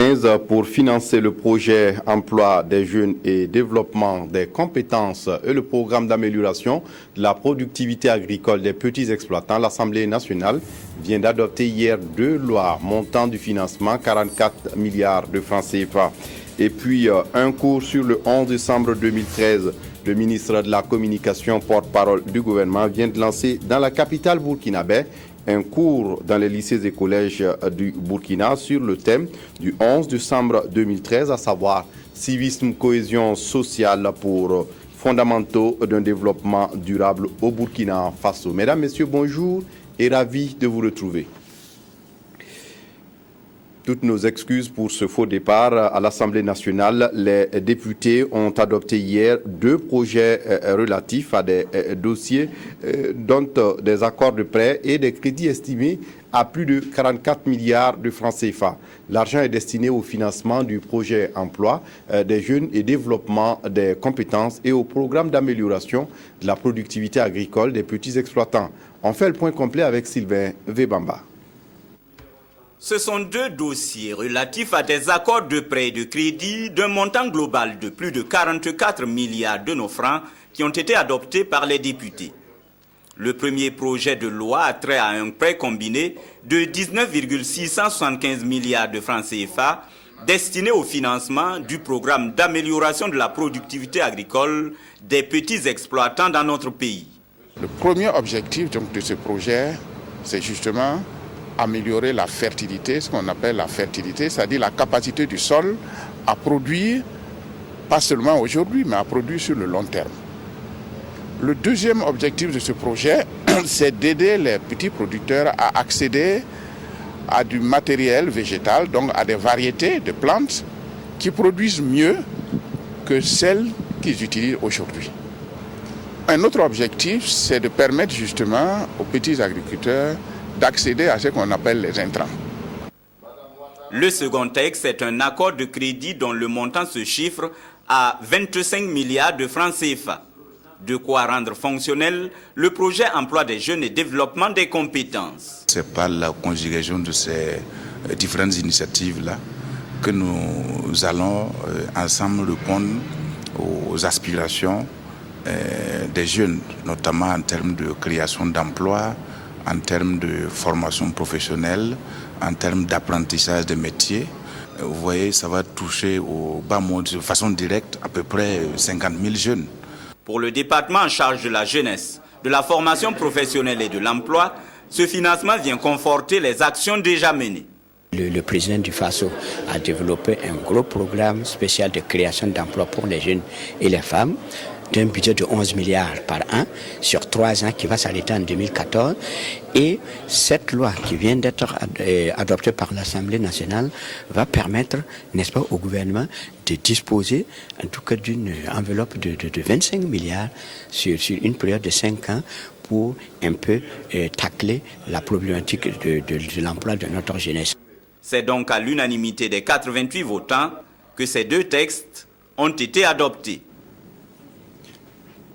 2015 pour financer le projet emploi des jeunes et développement des compétences et le programme d'amélioration de la productivité agricole des petits exploitants. L'Assemblée nationale vient d'adopter hier 2 lois montant du financement 44 milliards de francs CFA. Et puis un cours sur le 11 décembre 2013. Le ministre de la Communication, porte-parole du gouvernement, vient de lancer dans la capitale burkinabé un cours dans les lycées et collèges du Burkina sur le thème du 11 décembre 2013, à savoir civisme, cohésion sociale pour fondamentaux d'un développement durable au Burkina Faso. Mesdames, Messieurs, bonjour et ravi de vous retrouver. Toutes nos excuses pour ce faux départ à l'Assemblée nationale. Les députés ont adopté hier 2 projets relatifs à des dossiers dont des accords de prêt et des crédits estimés à plus de 44 milliards de francs CFA. L'argent est destiné au financement du projet emploi des jeunes et développement des compétences et au programme d'amélioration de la productivité agricole des petits exploitants. On fait le point complet avec Sylvain Vebamba. Ce sont 2 dossiers relatifs à des accords de prêt et de crédit d'un montant global de plus de 44 milliards de nos francs qui ont été adoptés par les députés. Le premier projet de loi a trait à un prêt combiné de 19,675 milliards de francs CFA destiné au financement du programme d'amélioration de la productivité agricole des petits exploitants dans notre pays. Le premier objectif donc, de ce projet, c'est justement améliorer la fertilité, ce qu'on appelle la fertilité, c'est-à-dire la capacité du sol à produire, pas seulement aujourd'hui, mais à produire sur le long terme. Le deuxième objectif de ce projet, c'est d'aider les petits producteurs à accéder à du matériel végétal, donc à des variétés de plantes qui produisent mieux que celles qu'ils utilisent aujourd'hui. Un autre objectif, c'est de permettre justement aux petits agriculteurs d'accéder à ce qu'on appelle les intrants. Le second texte est un accord de crédit dont le montant se chiffre à 25 milliards de francs CFA. De quoi rendre fonctionnel le projet emploi des jeunes et développement des compétences. C'est par la conjugaison de ces différentes initiatives-là que nous allons ensemble répondre aux aspirations des jeunes, notamment en termes de création d'emplois, en termes de formation professionnelle, en termes d'apprentissage des métiers. Vous voyez, ça va toucher au bas mot de façon directe à peu près 50 000 jeunes. Pour le département en charge de la jeunesse, de la formation professionnelle et de l'emploi, ce financement vient conforter les actions déjà menées. Le président du FASO a développé un gros programme spécial de création d'emplois pour les jeunes et les femmes, d'un budget de 11 milliards par an sur 3 ans qui va s'arrêter en 2014. Et cette loi qui vient d'être adoptée par l'Assemblée nationale va permettre, n'est-ce pas, au gouvernement de disposer en tout cas d'une enveloppe de 25 milliards sur une période de 5 ans pour un peu tacler la problématique de l'emploi de notre jeunesse. C'est donc à l'unanimité des 88 votants que ces 2 textes ont été adoptés.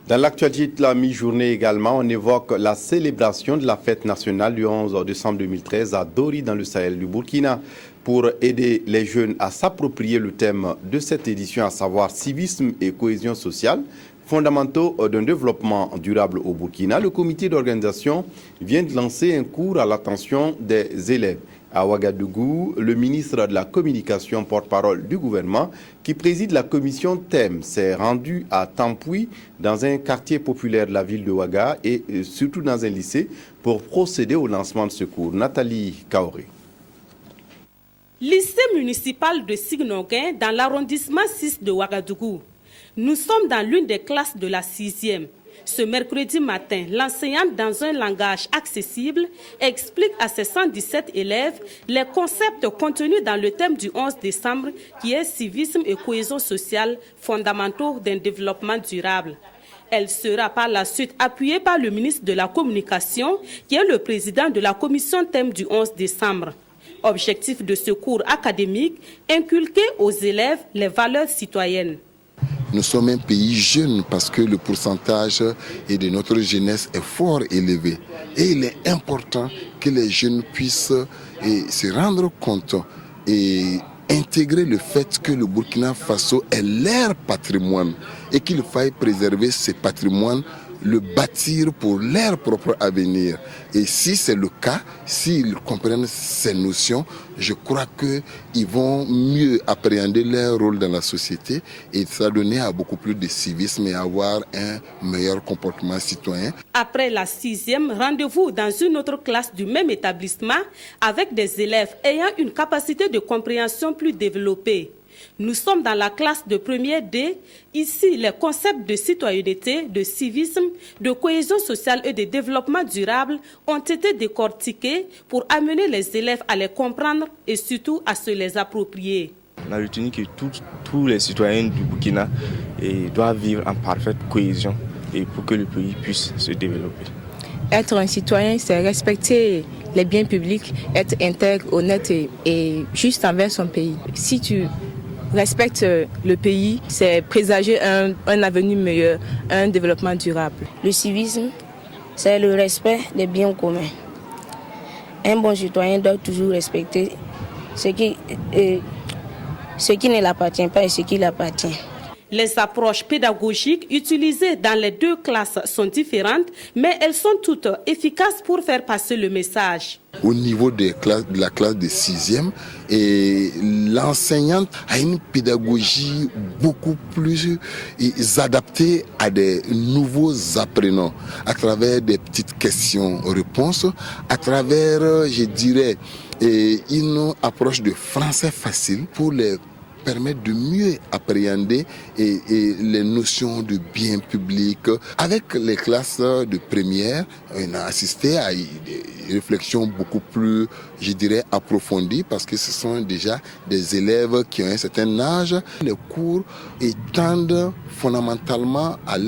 Dans l'actualité de la mi-journée également, on évoque la célébration de la fête nationale du 11 décembre 2013 à Dori dans le Sahel du Burkina. Pour aider les jeunes à s'approprier le thème de cette édition, à savoir civisme et cohésion sociale, fondamentaux d'un développement durable au Burkina, le comité d'organisation vient de lancer un cours à l'attention des élèves. À Ouagadougou, le ministre de la Communication, porte-parole du gouvernement, qui préside la commission thème, s'est rendu à Tampoui, dans un quartier populaire de la ville de Ouaga et surtout dans un lycée, pour procéder au lancement de ce cours. Nathalie Kaoré. Lycée municipal de Signoguin, dans l'arrondissement 6 de Ouagadougou. Nous sommes dans l'une des classes de la 6e. Ce mercredi matin, l'enseignante, dans un langage accessible, explique à ses 117 élèves les concepts contenus dans le thème du 11 décembre qui est civisme et cohésion sociale, fondamentaux d'un développement durable. Elle sera par la suite appuyée par le ministre de la Communication, qui est le président de la commission thème du 11 décembre. Objectif de ce cours académique, inculquer aux élèves les valeurs citoyennes. Nous sommes un pays jeune parce que le pourcentage de notre jeunesse est fort élevé. Et il est important que les jeunes puissent se rendre compte et intégrer le fait que le Burkina Faso est leur patrimoine et qu'il faille préserver ce patrimoine, le bâtir pour leur propre avenir. Et si c'est le cas, s'ils comprennent ces notions, je crois qu'ils vont mieux appréhender leur rôle dans la société et s'adonner à beaucoup plus de civisme et avoir un meilleur comportement citoyen. Après la 6e, rendez-vous dans une autre classe du même établissement avec des élèves ayant une capacité de compréhension plus développée. Nous sommes dans la classe de première D. Ici, les concepts de citoyenneté, de civisme, de cohésion sociale et de développement durable ont été décortiqués pour amener les élèves à les comprendre et surtout à se les approprier. On a retenu que tous les citoyens du Burkina doivent vivre en parfaite cohésion et pour que le pays puisse se développer. Être un citoyen, c'est respecter les biens publics, être intègre, honnête et juste envers son pays. Si tu respectes le pays, c'est présager un avenir meilleur, un développement durable. Le civisme, c'est le respect des biens communs. Un bon citoyen doit toujours respecter ce qui ne l'appartient pas et ce qui l'appartient. Les approches pédagogiques utilisées dans les deux classes sont différentes, mais elles sont toutes efficaces pour faire passer le message. Au niveau de la classe de 6e, l'enseignante a une pédagogie beaucoup plus adaptée à des nouveaux apprenants, à travers des petites questions-réponses, à travers, je dirais, une approche de français facile pour les permettre de mieux appréhender les notions de bien public. Avec les classes de première, on a assisté à des réflexions beaucoup plus, je dirais, approfondies parce que ce sont déjà des élèves qui ont un certain âge. Les cours tendent fondamentalement à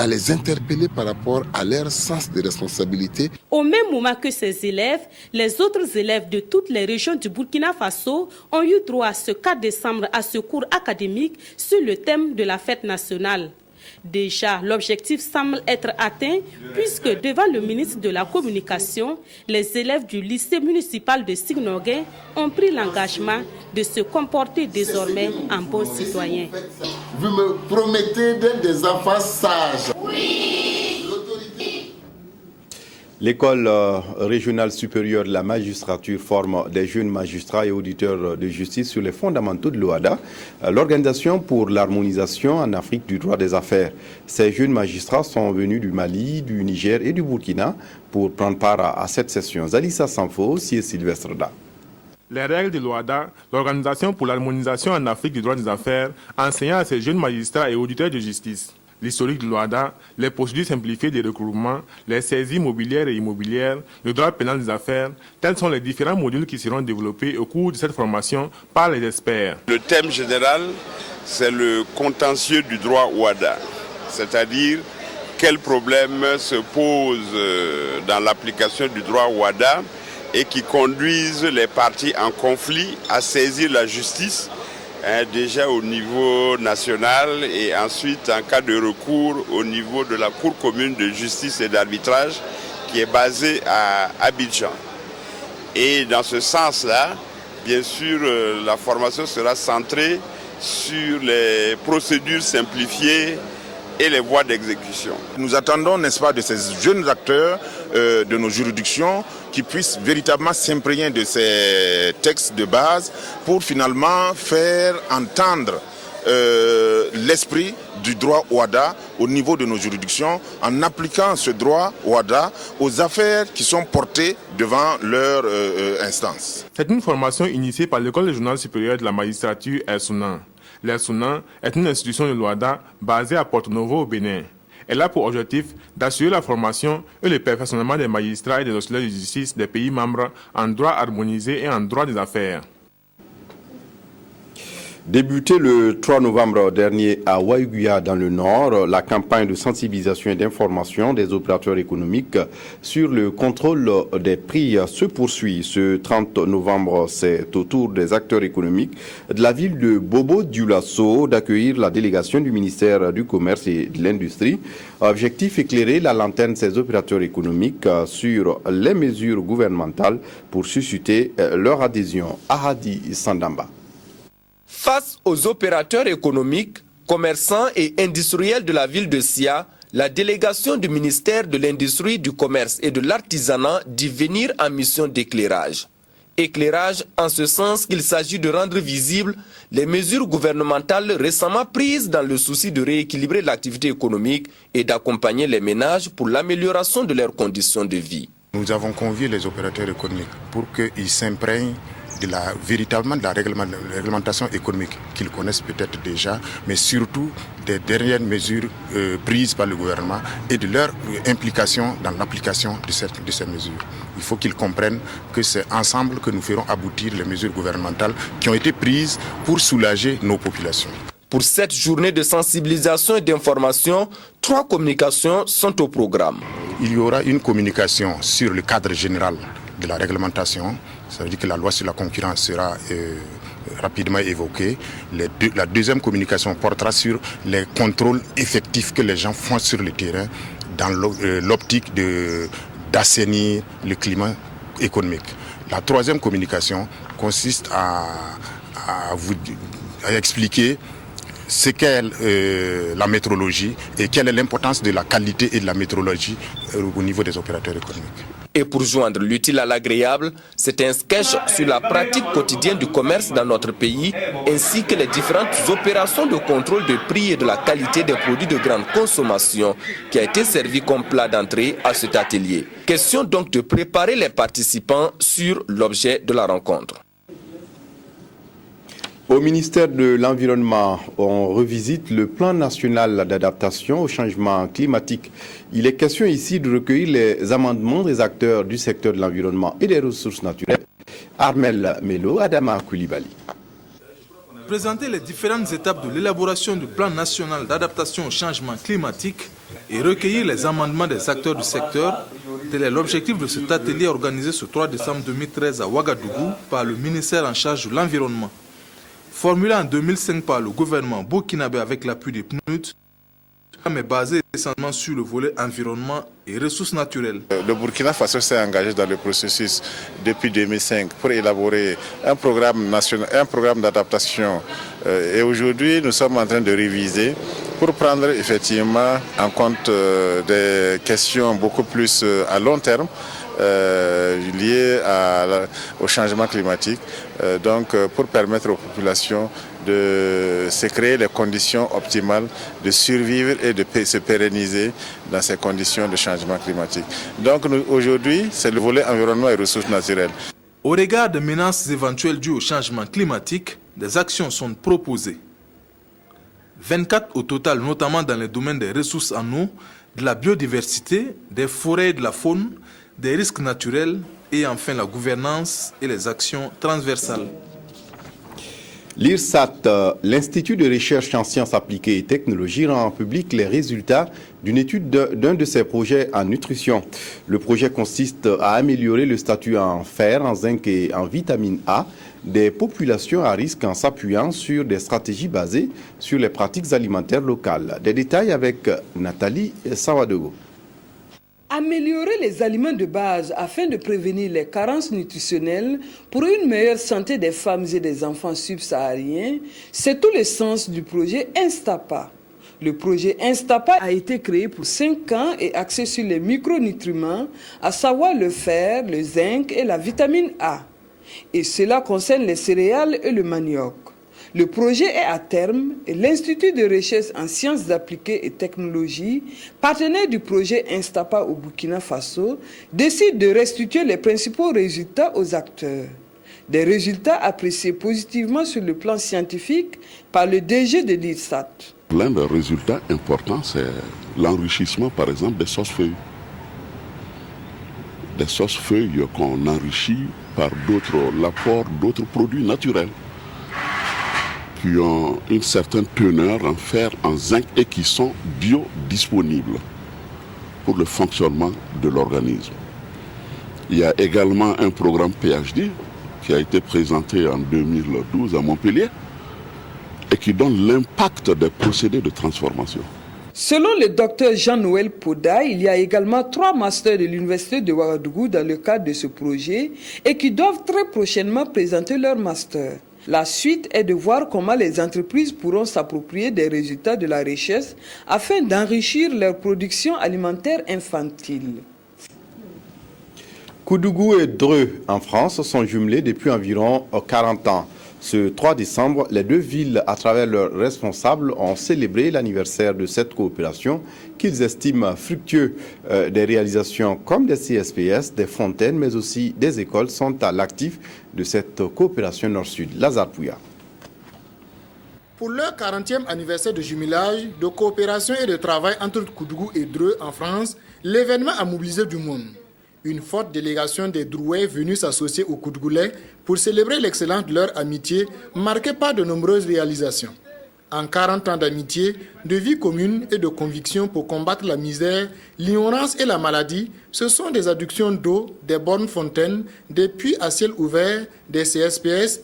les interpeller par rapport à leur sens de responsabilité. Au même moment que ces élèves, les autres élèves de toutes les régions du Burkina Faso ont eu droit ce 4 décembre à ce cours académique sur le thème de la fête nationale. Déjà, l'objectif semble être atteint puisque devant le ministre de la Communication, les élèves du lycée municipal de Signoguin ont pris l'engagement de se comporter désormais en bons citoyens. Vous me promettez d'être des enfants sages? Oui. L'école régionale supérieure de la magistrature forme des jeunes magistrats et auditeurs de justice sur les fondamentaux de l'OHADA, l'Organisation pour l'harmonisation en Afrique du droit des affaires. Ces jeunes magistrats sont venus du Mali, du Niger et du Burkina pour prendre part à cette session. Zalissa Sanfo, et Sylvestre Da. Les règles de l'OHADA, l'Organisation pour l'harmonisation en Afrique du droit des affaires, enseignant à ces jeunes magistrats et auditeurs de justice. L'historique de l'OHADA, les procédures simplifiées des regroupements, les saisies mobilières et immobilières, le droit pénal des affaires, tels sont les différents modules qui seront développés au cours de cette formation par les experts. Le thème général, c'est le contentieux du droit OHADA, c'est-à-dire quels problèmes se posent dans l'application du droit OHADA et qui conduisent les parties en conflit à saisir la justice, déjà au niveau national et ensuite en cas de recours au niveau de la Cour commune de justice et d'arbitrage qui est basée à Abidjan. Et dans ce sens-là, bien sûr, la formation sera centrée sur les procédures simplifiées et les voies d'exécution. Nous attendons, n'est-ce pas, de ces jeunes acteurs de nos juridictions qui puissent véritablement s'imprégner de ces textes de base pour finalement faire entendre l'esprit du droit OHADA au niveau de nos juridictions en appliquant ce droit OHADA aux affaires qui sont portées devant leur instance. C'est une formation initiée par l'École régionale supérieure de la magistrature Elsounan. L'Elsounan est une institution de l'OHADA basée à Porto-Novo au Bénin. Elle a pour objectif d'assurer la formation et le perfectionnement des magistrats et des auxiliaires de justice des pays membres en droit harmonisé et en droit des affaires. Débutée le 3 novembre dernier à Waiguya dans le Nord, la campagne de sensibilisation et d'information des opérateurs économiques sur le contrôle des prix se poursuit. Ce 30 novembre, c'est au tour des acteurs économiques de la ville de Bobo-Dioulasso d'accueillir la délégation du ministère du Commerce et de l'Industrie. Objectif, éclairer la lanterne de ces opérateurs économiques sur les mesures gouvernementales pour susciter leur adhésion. Ahadi Sandamba. Face aux opérateurs économiques, commerçants et industriels de la ville de Sia, la délégation du ministère de l'Industrie, du Commerce et de l'Artisanat dit venir en mission d'éclairage. Éclairage en ce sens qu'il s'agit de rendre visibles les mesures gouvernementales récemment prises dans le souci de rééquilibrer l'activité économique et d'accompagner les ménages pour l'amélioration de leurs conditions de vie. Nous avons convié les opérateurs économiques pour qu'ils s'imprègnent véritablement de la réglementation économique qu'ils connaissent peut-être déjà, mais surtout des dernières mesures prises par le gouvernement et de leur implication dans l'application de ces mesures. Il faut qu'ils comprennent que c'est ensemble que nous ferons aboutir les mesures gouvernementales qui ont été prises pour soulager nos populations. Pour cette journée de sensibilisation et d'information, 3 communications sont au programme. Il y aura une communication sur le cadre général de la réglementation. Ça veut dire que la loi sur la concurrence sera rapidement évoquée. La deuxième communication portera sur les contrôles effectifs que les gens font sur le terrain dans l'optique d'assainir le climat économique. La troisième communication consiste à expliquer ce qu'est la métrologie et quelle est l'importance de la qualité et de la métrologie au niveau des opérateurs économiques. Et pour joindre l'utile à l'agréable, c'est un sketch sur la pratique quotidienne du commerce dans notre pays, ainsi que les différentes opérations de contrôle de prix et de la qualité des produits de grande consommation qui a été servi comme plat d'entrée à cet atelier. Question donc de préparer les participants sur l'objet de la rencontre. Au ministère de l'Environnement, on revisite le plan national d'adaptation au changement climatique. Il est question ici de recueillir les amendements des acteurs du secteur de l'environnement et des ressources naturelles. Armel Melo, Adama Koulibaly. Présenter les différentes étapes de l'élaboration du plan national d'adaptation au changement climatique et recueillir les amendements des acteurs du secteur, tel est l'objectif de cet atelier organisé ce 3 décembre 2013 à Ouagadougou par le ministère en charge de l'environnement. Formulé en 2005 par le gouvernement burkinabé avec l'appui des PNUD, mais basé essentiellement sur le volet environnement et ressources naturelles. Le Burkina Faso s'est engagé dans le processus depuis 2005 pour élaborer un programme national, un programme d'adaptation. Et aujourd'hui, nous sommes en train de réviser pour prendre effectivement en compte des questions beaucoup plus à long terme. Liées au changement climatique, donc pour permettre aux populations de se créer les conditions optimales de survivre et de se pérenniser dans ces conditions de changement climatique. Donc aujourd'hui, c'est le volet environnement et ressources naturelles. Au regard des menaces éventuelles dues au changement climatique, des actions sont proposées. 24 au total, notamment dans les domaines des ressources en eau, de la biodiversité, des forêts et de la faune, des risques naturels et enfin la gouvernance et les actions transversales. L'IRSAT, l'Institut de recherche en sciences appliquées et technologies, rend public les résultats d'une étude d'un de ses projets en nutrition. Le projet consiste à améliorer le statut en fer, en zinc et en vitamine A des populations à risque en s'appuyant sur des stratégies basées sur les pratiques alimentaires locales. Des détails avec Nathalie Sawadogo. Améliorer les aliments de base afin de prévenir les carences nutritionnelles pour une meilleure santé des femmes et des enfants subsahariens, c'est tout le sens du projet Instapa. Le projet Instapa a été créé pour 5 ans et axé sur les micronutriments, à savoir le fer, le zinc et la vitamine A. Et cela concerne les céréales et le manioc. Le projet est à terme et l'Institut de recherche en sciences appliquées et technologies, partenaire du projet Instapa au Burkina Faso, décide de restituer les principaux résultats aux acteurs. Des résultats appréciés positivement sur le plan scientifique par le DG de l'IRSAT. L'un des résultats importants, c'est l'enrichissement, par exemple, des sauces-feuilles. Des sauces-feuilles qu'on enrichit par l'apport d'autres produits naturels. qui ont une certaine teneur en fer, en zinc et qui sont biodisponibles pour le fonctionnement de l'organisme. Il y a également un programme PhD qui a été présenté en 2012 à Montpellier et qui donne l'impact des procédés de transformation. Selon le docteur Jean-Noël Poda, il y a également 3 masters de l'Université de Ouagadougou dans le cadre de ce projet et qui doivent très prochainement présenter leur master. La suite est de voir comment les entreprises pourront s'approprier des résultats de la recherche afin d'enrichir leur production alimentaire infantile. Koudougou et Dreux en France sont jumelés depuis environ 40 ans. Ce 3 décembre, les 2 villes, à travers leurs responsables, ont célébré l'anniversaire de cette coopération qu'ils estiment fructueux. Des réalisations comme des CSPS, des fontaines, mais aussi des écoles sont à l'actif de cette coopération Nord-Sud. Lazare Pouya. Pour leur 40e anniversaire de jumelage, de coopération et de travail entre Koudougou et Dreux en France, l'événement a mobilisé du monde. Une forte délégation des Drouais venus s'associer aux Koudougouais pour célébrer l'excellence de leur amitié marquée par de nombreuses réalisations. En 40 ans d'amitié, de vie commune et de conviction pour combattre la misère, l'ignorance et la maladie, ce sont des adductions d'eau, des bornes fontaines, des puits à ciel ouvert, des CSPS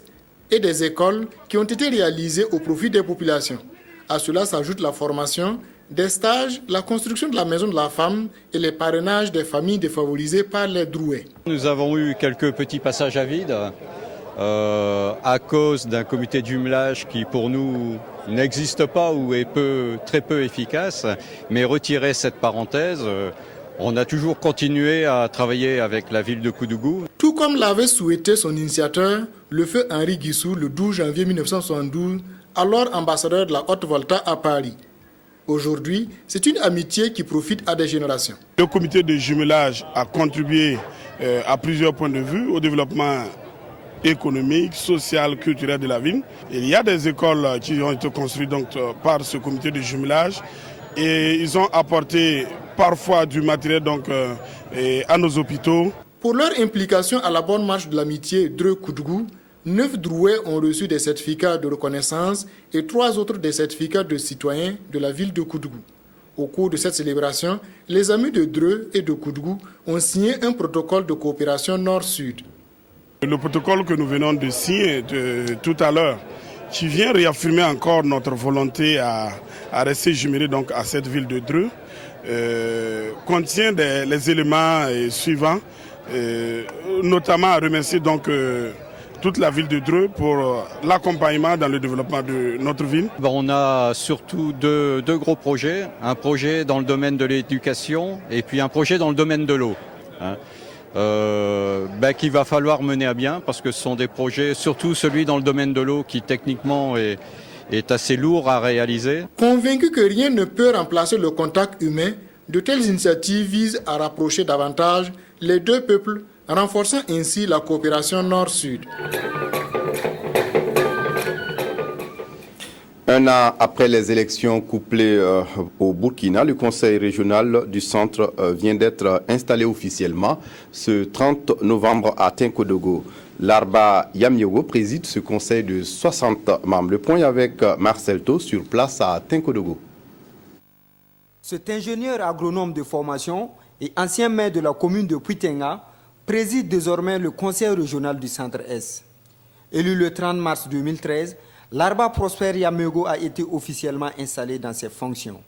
et des écoles qui ont été réalisées au profit des populations. À cela s'ajoute la formation, des stages, la construction de la maison de la femme et les parrainages des familles défavorisées par les Drouais. Nous avons eu quelques petits passages à vide à cause d'un comité de jumelage qui pour nous n'existe pas ou est très peu efficace. Mais retirer cette parenthèse, on a toujours continué à travailler avec la ville de Koudougou. Tout comme l'avait souhaité son initiateur, le feu Henri Guissou, le 12 janvier 1972, alors ambassadeur de la Haute-Volta à Paris. Aujourd'hui, c'est une amitié qui profite à des générations. Le comité de jumelage a contribué à plusieurs points de vue au développement économique, social, culturel de la ville. Il y a des écoles qui ont été construites donc, par ce comité de jumelage et ils ont apporté parfois du matériel donc, à nos hôpitaux. Pour leur implication à la bonne marche de l'amitié Dreux-Koudougou, 9 Drouais ont reçu des certificats de reconnaissance et 3 autres des certificats de citoyens de la ville de Koudougou. Au cours de cette célébration, les amis de Dreux et de Koudougou ont signé un protocole de coopération Nord-Sud. Le protocole que nous venons de signer tout à l'heure, qui vient réaffirmer encore notre volonté à rester jumelés donc à cette ville de Dreux, contient les éléments suivants, notamment à remercier donc toute la ville de Dreux pour l'accompagnement dans le développement de notre ville. On a surtout deux gros projets, un projet dans le domaine de l'éducation et puis un projet dans le domaine de l'eau. Qu'il va falloir mener à bien parce que ce sont des projets, surtout celui dans le domaine de l'eau qui techniquement est assez lourd à réaliser. Convaincu que rien ne peut remplacer le contact humain, de telles initiatives visent à rapprocher davantage les deux peuples, renforçant ainsi la coopération Nord-Sud. Un an après les élections couplées au Burkina, le conseil régional du centre vient d'être installé officiellement ce 30 novembre à Tinkodogo. Larba Yamyogo préside ce conseil de 60 membres. Le point avec Marcel Tau sur place à Tinkodogo. Cet ingénieur agronome de formation et ancien maire de la commune de Puitenga préside désormais le conseil régional du centre-Est. Élu le 30 mars 2013, Larba Prosper Yamyogo a été officiellement installé dans ses fonctions.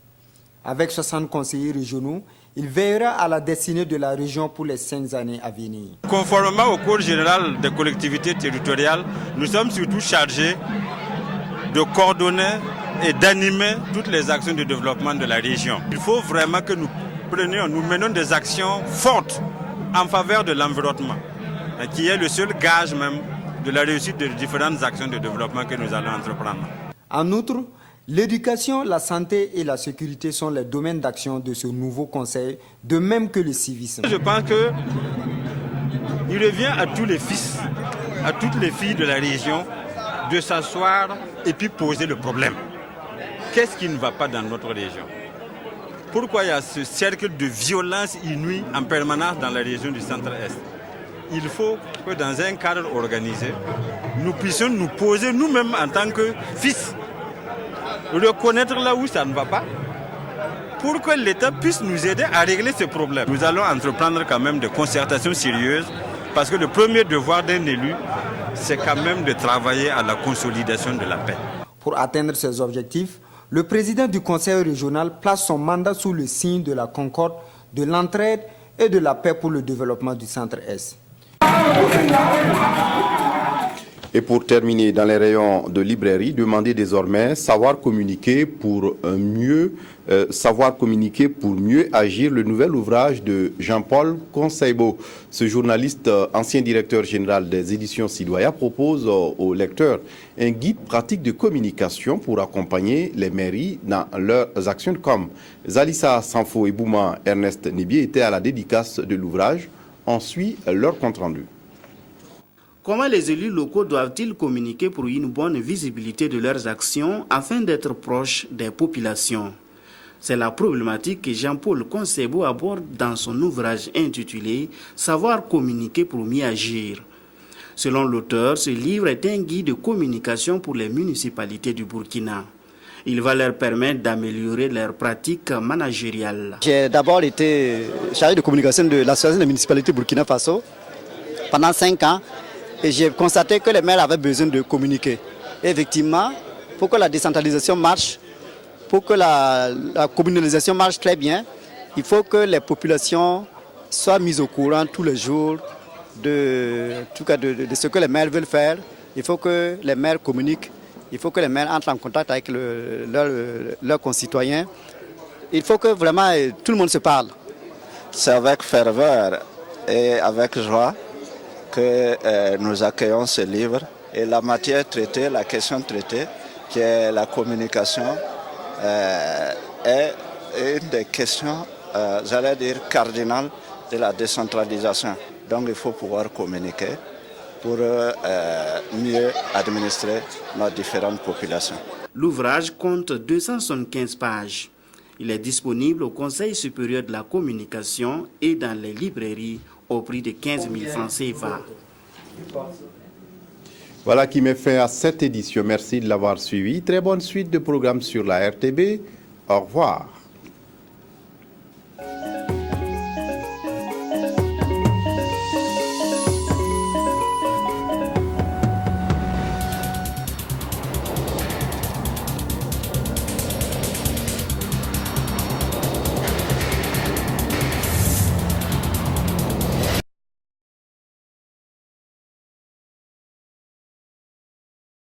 Avec 60 conseillers régionaux, il veillera à la destinée de la région pour les 5 années à venir. Conformément au Code général des collectivités territoriales, nous sommes surtout chargés de coordonner et d'animer toutes les actions de développement de la région. Il faut vraiment que nous menions des actions fortes en faveur de l'environnement, qui est le seul gage même de la réussite des différentes actions de développement que nous allons entreprendre. En outre, l'éducation, la santé et la sécurité sont les domaines d'action de ce nouveau conseil, de même que le civisme. Je pense qu'il revient à tous les fils, à toutes les filles de la région de s'asseoir et puis poser le problème. Qu'est-ce qui ne va pas dans notre région? Pourquoi il y a ce cercle de violence inouïe en permanence dans la région du centre-Est? Il faut que dans un cadre organisé, nous puissions nous poser nous-mêmes en tant que fils, reconnaître là où ça ne va pas, pour que l'État puisse nous aider à régler ces problèmes. Nous allons entreprendre quand même des concertations sérieuses, parce que le premier devoir d'un élu, c'est quand même de travailler à la consolidation de la paix. Pour atteindre ces objectifs, le président du conseil régional place son mandat sous le signe de la concorde, de l'entraide et de la paix pour le développement du Centre-Est. Et pour terminer, dans les rayons de librairie, demandez désormais savoir communiquer pour mieux agir, le nouvel ouvrage de Jean-Paul Conseibo. Ce journaliste, ancien directeur général des éditions Sidoya, propose aux lecteurs un guide pratique de communication pour accompagner les mairies dans leurs actions de com. Zalissa Sanfo et Bouma Ernest Nibié étaient à la dédicace de l'ouvrage. On suit leur compte-rendu. Comment les élus locaux doivent-ils communiquer pour une bonne visibilité de leurs actions afin d'être proches des populations? C'est la problématique que Jean-Paul Conseibo aborde dans son ouvrage intitulé « Savoir communiquer pour mieux agir ». Selon l'auteur, ce livre est un guide de communication pour les municipalités du Burkina. Il va leur permettre d'améliorer leurs pratiques managériales. J'ai d'abord été chargé de communication de l'association des municipalités Burkina Faso pendant 5 ans. Et j'ai constaté que les maires avaient besoin de communiquer. Et effectivement, pour que la décentralisation marche, pour que la communalisation marche très bien, il faut que les populations soient mises au courant tous les jours de ce que les maires veulent faire. Il faut que les maires communiquent, il faut que les maires entrent en contact avec leurs concitoyens. Il faut que vraiment tout le monde se parle. C'est avec ferveur et avec joie que nous accueillons ce livre et la matière traitée, la question traitée, qui est la communication, est une des questions, j'allais dire, cardinales de la décentralisation. Donc il faut pouvoir communiquer pour mieux administrer nos différentes populations. L'ouvrage compte 275 pages. Il est disponible au Conseil supérieur de la communication et dans les librairies au prix de 15 000 francs CFA. Voilà qui met fin à cette édition. Merci de l'avoir suivi. Très bonne suite de programmes sur la RTB. Au revoir.